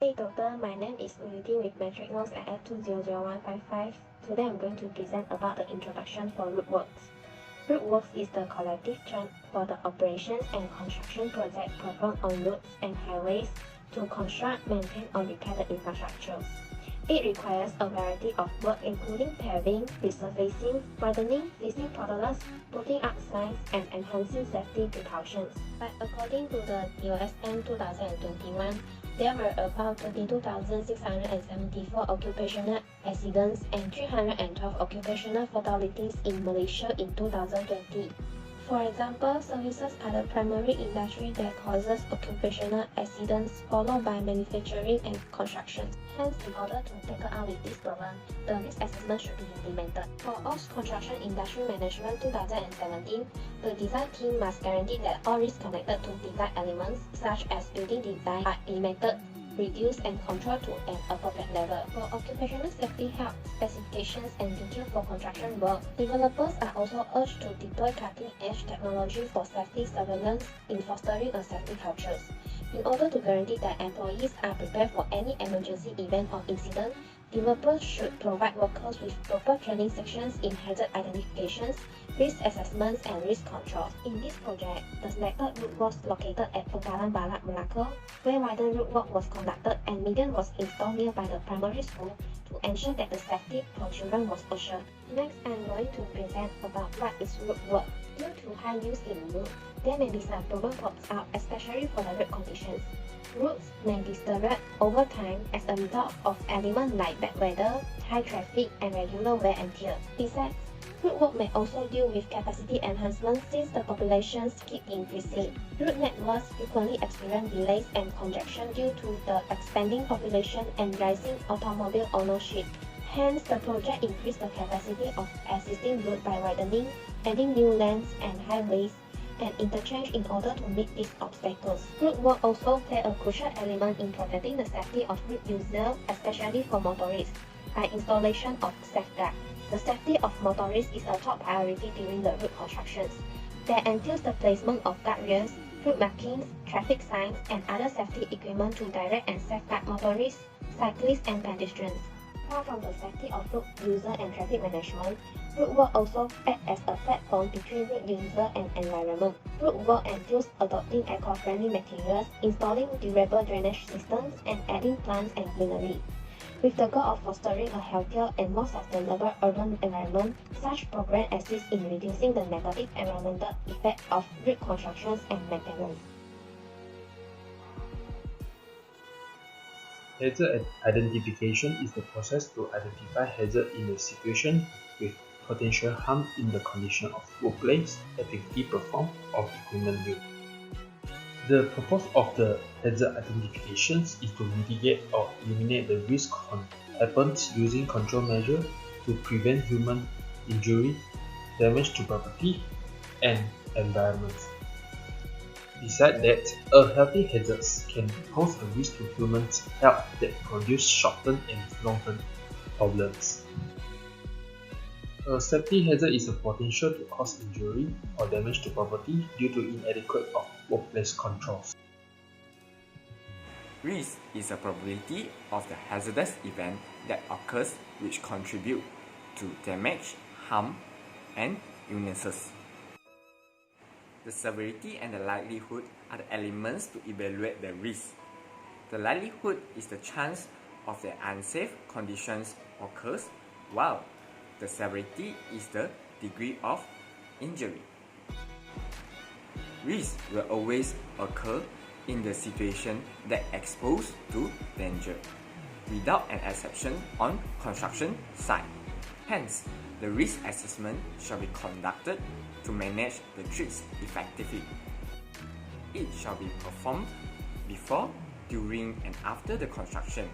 Hey doctor, my name is Uyuti with metric notes at F2000155. Today I'm going to present about the introduction for rootworks. Rootworks is the collective term for the operations and construction project performed on roads and highways to construct, maintain or repair the infrastructures. It requires a variety of work including paving, resurfacing, widening, fixing potholes, putting up signs, and enhancing safety precautions. But according to the DOSM 2021, there were about 22,674 occupational accidents and 312 occupational fatalities in Malaysia in 2020. For example, services are the primary industry that causes occupational accidents, followed by manufacturing and construction. Hence, in order to tackle out with this problem, the risk assessment should be implemented. For Osha Construction Industry Management 2017, the design team must guarantee that all risks connected to design elements, such as building design, are limited, reduced and controlled to an appropriate level. For occupational safety health specifications and details for construction work, developers are also urged to deploy cutting-edge technology for safety surveillance in fostering a safety culture. In order to guarantee that employees are prepared for any emergency event or incident, developers should provide workers with proper training sections in hazard identifications, risk assessments, and risk control. In this project, the selected route was located at Pekalan Barat, Malacca, where wider route work was conducted and median was installed nearby the primary school to ensure that the safety for children was assured. Next, I'm going to present about what is route work. Due to high use in route, there may be some problem pops out, especially for the road conditions. Routes may deteriorate over time as a result of elements like bad weather, high traffic, and regular wear and tear. Besides, route work may also deal with capacity enhancement since the populations keep increasing. Route networks frequently experience delays and congestion due to the expanding population and rising automobile ownership. Hence, the project increased the capacity of existing routes by widening, adding new lanes and highways, and interchange in order to meet these obstacles. Route work also play a crucial element in protecting the safety of route users, especially for motorists, by installation of safeguards. The safety of motorists is a top priority during the route constructions. That entails the placement of guardrails, route markings, traffic signs, and other safety equipment to direct and safeguard motorists, cyclists, and pedestrians. Apart from the safety of route user and traffic management, route work also acts as a platform between route user and environment. Route work entails adopting eco-friendly materials, installing durable drainage systems, and adding plants and greenery. With the goal of fostering a healthier and more sustainable urban environment, such programs assist in reducing the negative environmental effect of route constructions and maintenance. Hazard identification is the process to identify hazard in a situation with potential harm in the condition of workplace, activity performed, or equipment used. The purpose of the hazard identifications is to mitigate or eliminate the risk happens using control measures to prevent human injury, damage to property, and environment. Besides that, a healthy hazards can pose a risk to human health that produce short-term and long-term problems. A safety hazard is a potential to cause injury or damage to property due to inadequate of workplace controls. Risk is a probability of the hazardous event that occurs which contribute to damage, harm, and illnesses. The severity and the likelihood are the elements to evaluate the risk. The likelihood is the chance of the unsafe conditions occurs, while the severity is the degree of injury. Risk will always occur in the situation that expose to danger, without an exception on construction site. Hence, the risk assessment shall be conducted to manage the risks effectively. It shall be performed before, during, and after the construction.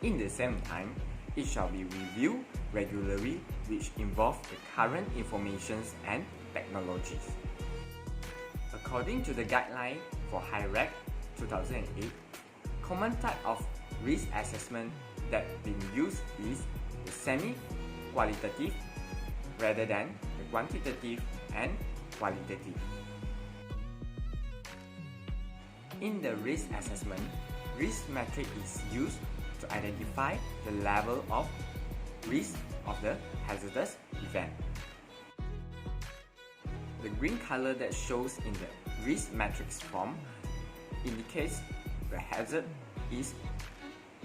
In the same time, it shall be reviewed regularly, which involve the current informations and technologies. According to the guideline for HIRAC 2008, common type of risk assessment that been used is the semi-qualitative rather than the quantitative and qualitative. In the risk assessment, risk metric is used to identify the level of risk of the hazardous event. The green color that shows in the risk matrix form indicates the hazard is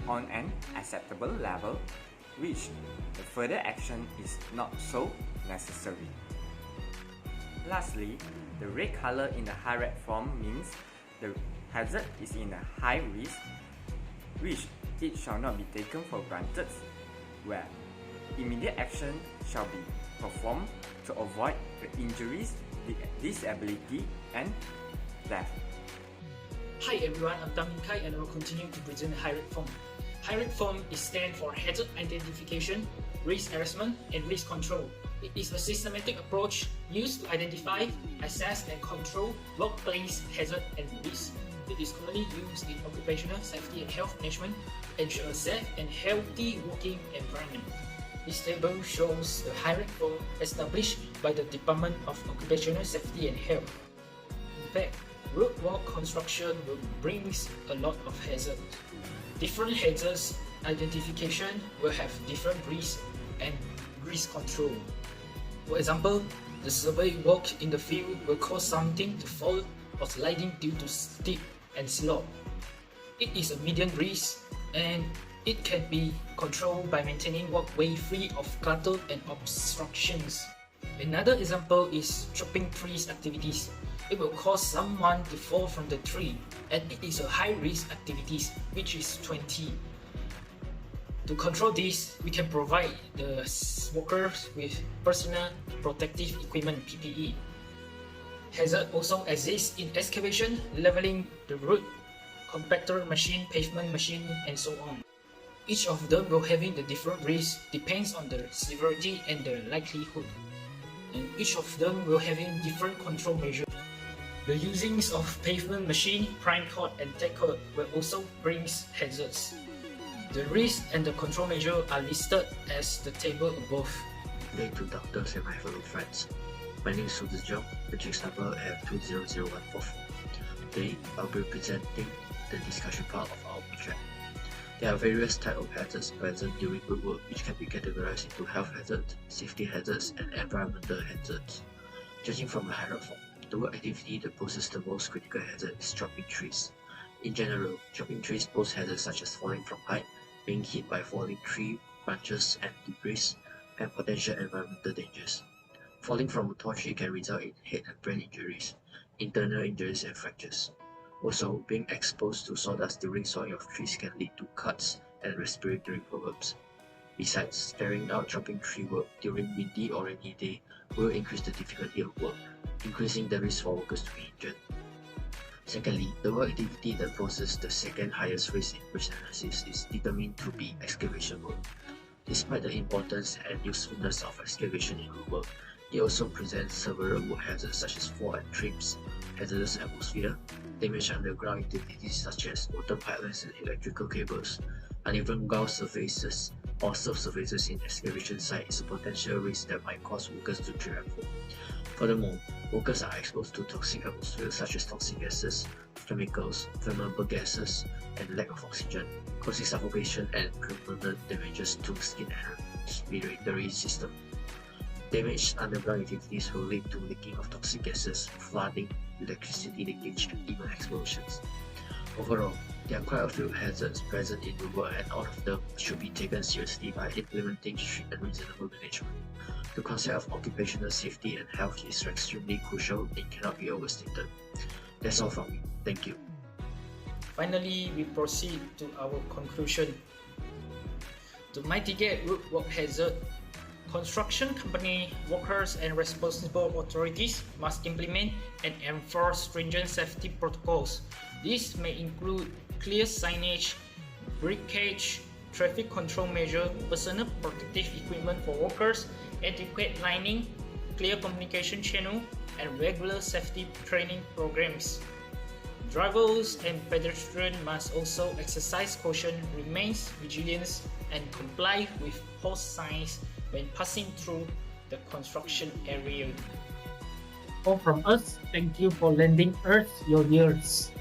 on an acceptable level, which the further action is not so necessary. Lastly, the red color in the high red form means the hazard is in a high risk, which it shall not be taken for granted, where immediate action shall be performed to avoid the injuries, disability, and death. Hi everyone, I'm Tamin Kai and I will continue to present high-rate form. High-rate form is stand for hazard identification, risk assessment, and risk control. It is a systematic approach used to identify, assess, and control workplace hazard and risk. It is commonly used in occupational safety and health management to ensure a safe and healthy working environment. This table shows the high-rate form established by the Department of Occupational Safety and Health. In fact, roadwork construction brings a lot of hazards. Different hazards identification will have different risks and risk control. For example, the survey work in the field will cause something to fall or sliding due to steep and slope. It is a medium risk and it can be controlled by maintaining walkway free of clutter and obstructions. Another example is chopping trees activities. It will cause someone to fall from the tree, and it is a high risk activities, which is 20. To control this, we can provide the workers with personal protective equipment (PPE). Hazard also exists in excavation, leveling the road, compactor machine, pavement machine, and so on. Each of them will having the different risks depends on the severity and the likelihood, and each of them will having different control measures. The usings of pavement machine, prime cord, and tech cord will also bring hazards. The risk and the control measure are listed as the table above. Good day to doctors and my fellow friends. My name is Sudhir, matrix number F20014. Today, I'll be presenting the discussion part of our project. There are various types of hazards present during roadwork which can be categorized into health hazards, safety hazards, and environmental hazards. Judging from the hierarchy form, the work activity that poses the most critical hazard is chopping trees. In general, chopping trees pose hazards such as falling from height, being hit by falling tree branches and debris, and potential environmental dangers. Falling from a tall tree can result in head and brain injuries, internal injuries, and fractures. Also, being exposed to sawdust during sawing of trees can lead to cuts and respiratory problems. Besides, carrying out chopping tree work during windy or rainy day will increase the difficulty of work, increasing the risk for workers to be injured. Secondly, the work activity that poses the second highest risk in risk analysis is determined to be excavation work. Despite the importance and usefulness of excavation in roadwork, it also presents several work hazards such as fall and trips, hazardous atmosphere, damage underground utilities such as water pipelines and electrical cables, uneven ground surfaces or subsurfaces in excavation site is a potential risk that might cause workers to trip and fall. Furthermore, workers are exposed to toxic atmosphere such as toxic gases, chemicals, flammable gases, and lack of oxygen, causing suffocation and permanent damages to skin and respiratory system. Damaged underground utilities will lead to leaking of toxic gases, flooding, electricity leakage, and even explosions. Overall, there are quite a few hazards present in roadwork, and all of them should be taken seriously by implementing strict and reasonable management. The concept of occupational safety and health is extremely crucial and cannot be overstated. That's all from me. Thank you. Finally, we proceed to our conclusion. To mitigate roadwork hazard, construction company, workers, and responsible authorities must implement and enforce stringent safety protocols. This may include clear signage, breakage, traffic control measure, personal protective equipment for workers, adequate lining, clear communication channel, and regular safety training programs. Drivers and pedestrians must also exercise caution, remain vigilant, and comply with post signs when passing through the construction area. All from us, thank you for lending us your ears.